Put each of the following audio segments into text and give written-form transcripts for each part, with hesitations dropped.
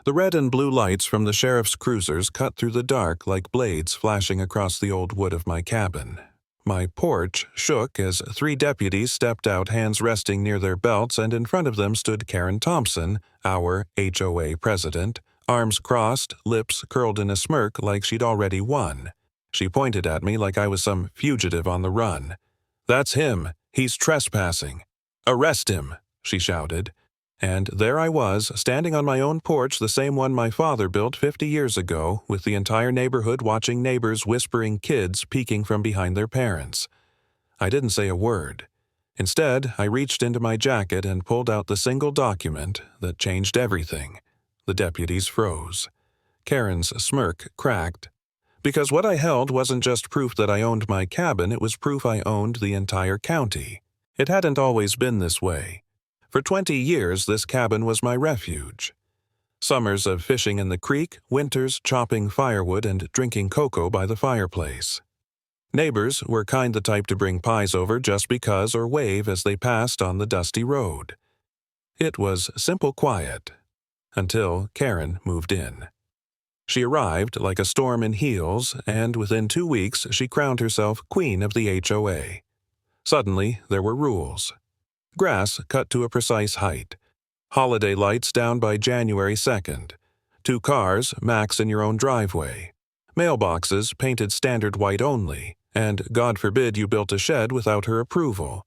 The red and blue lights from the sheriff's cruisers cut through the dark like blades flashing across the old wood of my cabin. My porch shook as 3 deputies stepped out, hands resting near their belts, and in front of them stood Karen Thompson, our HOA president, arms crossed, lips curled in a smirk like she'd already won. She pointed at me like I was some fugitive on the run. "That's him. He's trespassing. Arrest him," she shouted. And there I was, standing on my own porch, the same one my father built 50 years ago, with the entire neighborhood watching neighbors whispering, kids peeking from behind their parents. I didn't say a word. Instead, I reached into my jacket and pulled out the single document that changed everything. The deputies froze. Karen's smirk cracked. Because what I held wasn't just proof that I owned my cabin, it was proof I owned the entire county. It hadn't always been this way. For 20 years, this cabin was my refuge. Summers of fishing in the creek, winters chopping firewood and drinking cocoa by the fireplace. Neighbors were the type to bring pies over just because or wave as they passed on the dusty road. It was simple quiet, until Karen moved in. She arrived like a storm in heels, and within 2 weeks she crowned herself queen of the HOA. Suddenly, there were rules. Grass cut to a precise height. Holiday lights down by January 2nd. 2 cars, max in your own driveway. Mailboxes painted standard white only, and God forbid you built a shed without her approval.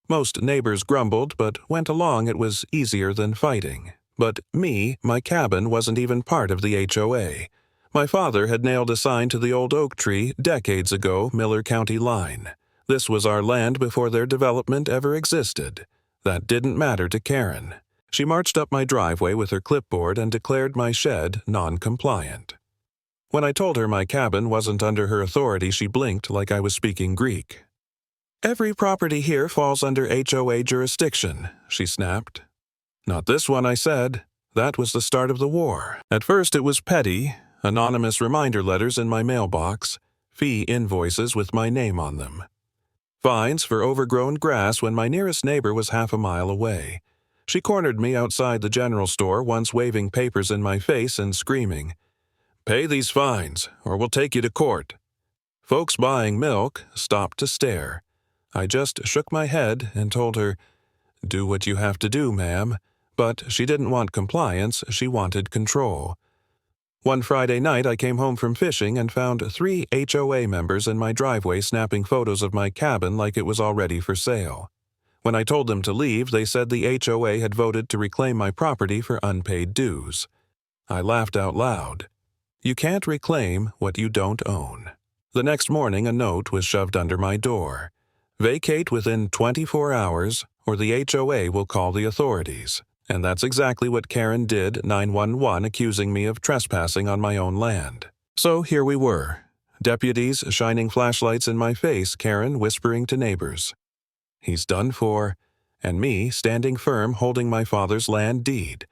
Most neighbors grumbled, but went along. It was easier than fighting. But my cabin wasn't even part of the HOA. My father had nailed a sign to the old oak tree decades ago, Miller County line. This was our land before their development ever existed. That didn't matter to Karen. She marched up my driveway with her clipboard and declared my shed non-compliant. When I told her my cabin wasn't under her authority, she blinked like I was speaking Greek. "Every property here falls under HOA jurisdiction," she snapped. "Not this one," I said. That was the start of the war. At first it was petty, anonymous reminder letters in my mailbox, fee invoices with my name on them. Fines for overgrown grass when my nearest neighbor was half a mile away. She cornered me outside the general store, once waving papers in my face and screaming, "Pay these fines, or we'll take you to court." Folks buying milk stopped to stare. I just shook my head and told her, "Do what you have to do, ma'am." But she didn't want compliance, she wanted control. One Friday night I came home from fishing and found 3 HOA members in my driveway snapping photos of my cabin like it was already for sale. When I told them to leave, they said the HOA had voted to reclaim my property for unpaid dues. I laughed out loud. You can't reclaim what you don't own. The next morning a note was shoved under my door. Vacate within 24 hours or the HOA will call the authorities. And that's exactly what Karen did, 911, accusing me of trespassing on my own land. So here we were, deputies shining flashlights in my face, Karen whispering to neighbors, "He's done for," and me standing firm holding my father's land deed.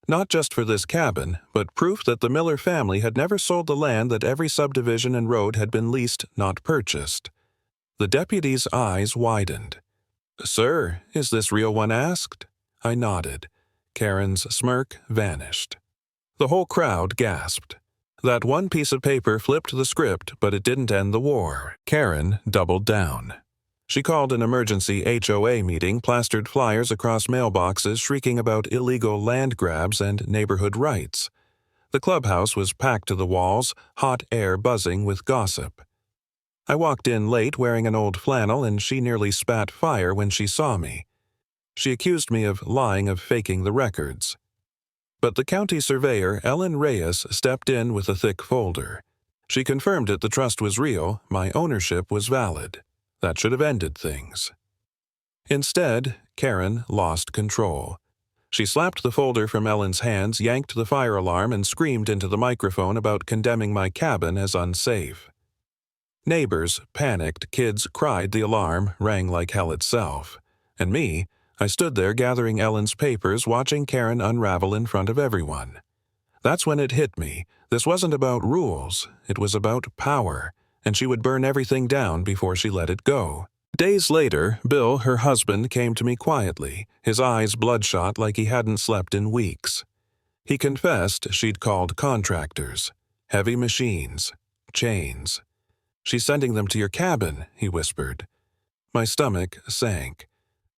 Not just for this cabin, but proof that the Miller family had never sold the land that every subdivision and road had been leased, not purchased. The deputy's eyes widened. "Sir, is this real?" one asked. I nodded. Karen's smirk vanished. The whole crowd gasped. That one piece of paper flipped the script, but it didn't end the war. Karen doubled down. She called an emergency HOA meeting, plastered flyers across mailboxes shrieking about illegal land grabs and neighborhood rights. The clubhouse was packed to the walls, hot air buzzing with gossip. I walked in late wearing an old flannel, and she nearly spat fire when she saw me. She accused me of lying, of faking the records. But the county surveyor, Ellen Reyes, stepped in with a thick folder. She confirmed it, the trust was real, my ownership was valid. That should have ended things. Instead, Karen lost control. She slapped the folder from Ellen's hands, yanked the fire alarm, and screamed into the microphone about condemning my cabin as unsafe. Neighbors panicked, kids cried, the alarm rang like hell itself. And I stood there gathering Ellen's papers, watching Karen unravel in front of everyone. That's when it hit me. This wasn't about rules, it was about power, and she would burn everything down before she let it go. Days later, Bill, her husband, came to me quietly, his eyes bloodshot like he hadn't slept in weeks. He confessed she'd called contractors. Heavy machines. Chains. "She's sending them to your cabin," he whispered. My stomach sank.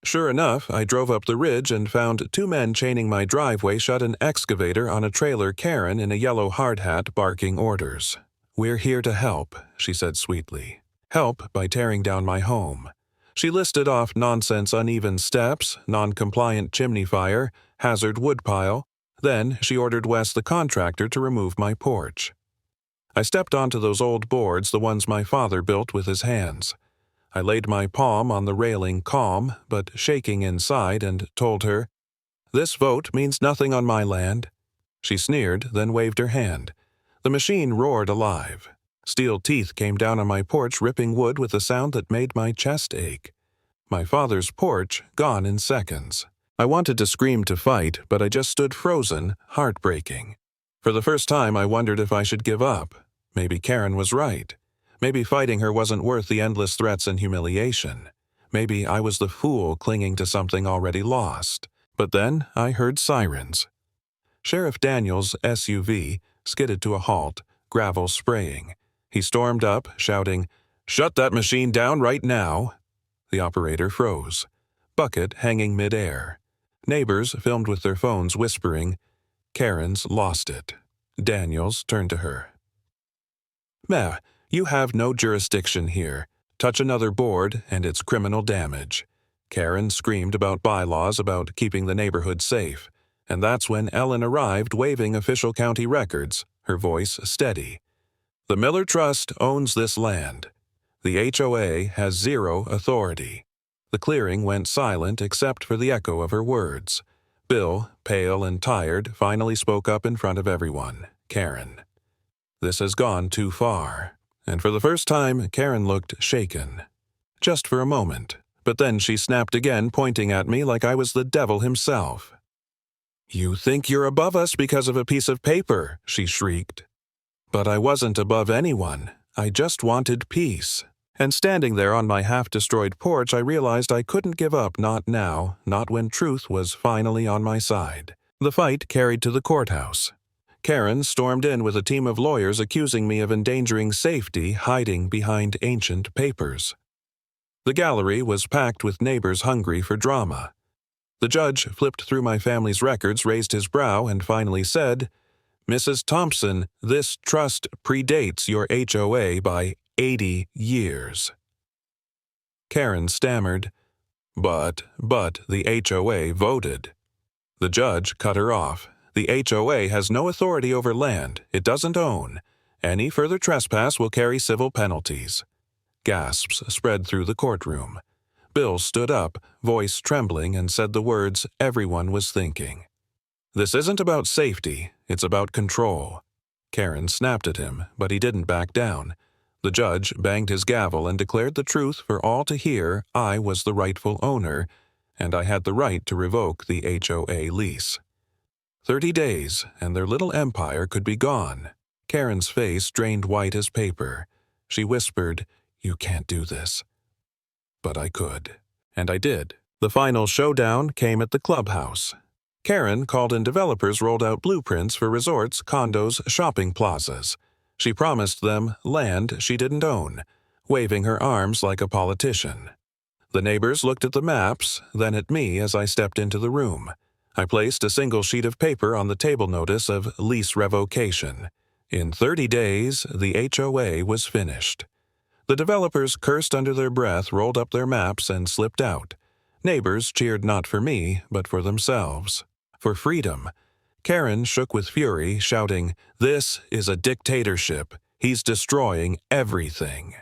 Sure enough, I drove up the ridge and found two men chaining my driveway shut an excavator on a trailer. Karen in a yellow hard hat barking orders. "We're here to help," she said sweetly. "Help by tearing down my home." She listed off nonsense: uneven steps, non-compliant chimney fire, hazard woodpile. Then she ordered Wes the contractor to remove my porch. I stepped onto those old boards, the ones my father built with his hands. I laid my palm on the railing, calm but shaking inside, and told her, "This vote means nothing on my land." She sneered, then waved her hand. The machine roared alive. Steel teeth came down on my porch, ripping wood with a sound that made my chest ache. My father's porch gone in seconds. I wanted to scream to fight, but I just stood frozen, heartbreaking. For the first time, I wondered if I should give up. Maybe Karen was right. Maybe fighting her wasn't worth the endless threats and humiliation. Maybe I was the fool clinging to something already lost. But then I heard sirens. Sheriff Daniels' SUV skidded to a halt, gravel spraying. He stormed up, shouting, "Shut that machine down right now!" The operator froze. Bucket hanging mid-air. Neighbors filmed with their phones, whispering. Karen's lost it. Daniels turned to her. "Meh, you have no jurisdiction here. Touch another board, and it's criminal damage." Karen screamed about bylaws, about keeping the neighborhood safe. And that's when Ellen arrived, waving official county records, her voice steady. "The Miller Trust owns this land. The HOA has zero authority." The clearing went silent except for the echo of her words. Bill, pale and tired, finally spoke up in front of everyone. "Karen, this has gone too far." And for the first time, Karen looked shaken. Just for a moment. But then she snapped again, pointing at me like I was the devil himself. "You think you're above us because of a piece of paper," she shrieked. But I wasn't above anyone. I just wanted peace. And standing there on my half-destroyed porch, I realized I couldn't give up, not now, not when truth was finally on my side. The fight carried to the courthouse. Karen stormed in with a team of lawyers accusing me of endangering safety, hiding behind ancient papers. The gallery was packed with neighbors hungry for drama. The judge flipped through my family's records, raised his brow, and finally said, "Mrs. Thompson, this trust predates your HOA by 80 years. Karen stammered, But the HOA voted." The judge cut her off. "The HOA has no authority over land it doesn't own. Any further trespass will carry civil penalties." Gasps spread through the courtroom. Bill stood up, voice trembling, and said the words everyone was thinking. "This isn't about safety, it's about control." Karen snapped at him, but he didn't back down. The judge banged his gavel and declared the truth for all to hear. I was the rightful owner, and I had the right to revoke the HOA lease. 30 days, and their little empire could be gone. Karen's face drained white as paper. She whispered, "You can't do this." But I could. And I did. The final showdown came at the clubhouse. Karen called in developers, rolled out blueprints for resorts, condos, shopping plazas. She promised them land she didn't own, waving her arms like a politician. The neighbors looked at the maps, then at me as I stepped into the room. I placed a single sheet of paper on the table, notice of lease revocation. In 30 days, the HOA was finished. The developers cursed under their breath, rolled up their maps, and slipped out. Neighbors cheered not for me, but for themselves. For freedom. Karen shook with fury, shouting, "This is a dictatorship. He's destroying everything."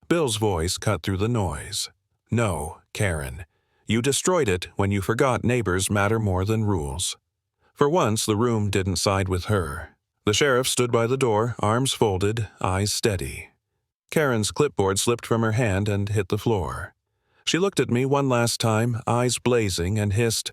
Bill's voice cut through the noise. "No, Karen. You destroyed it when you forgot neighbors matter more than rules." For once, the room didn't side with her. The sheriff stood by the door, arms folded, eyes steady. Karen's clipboard slipped from her hand and hit the floor. She looked at me one last time, eyes blazing, and hissed,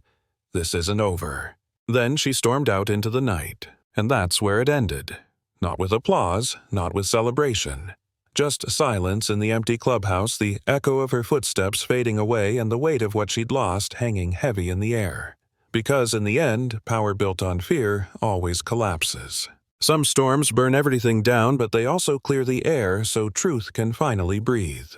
"This isn't over." Then she stormed out into the night, and that's where it ended. Not with applause, not with celebration. Just silence in the empty clubhouse, the echo of her footsteps fading away and the weight of what she'd lost hanging heavy in the air. because in the end, power built on fear always collapses. Some storms burn everything down, but they also clear the air so truth can finally breathe.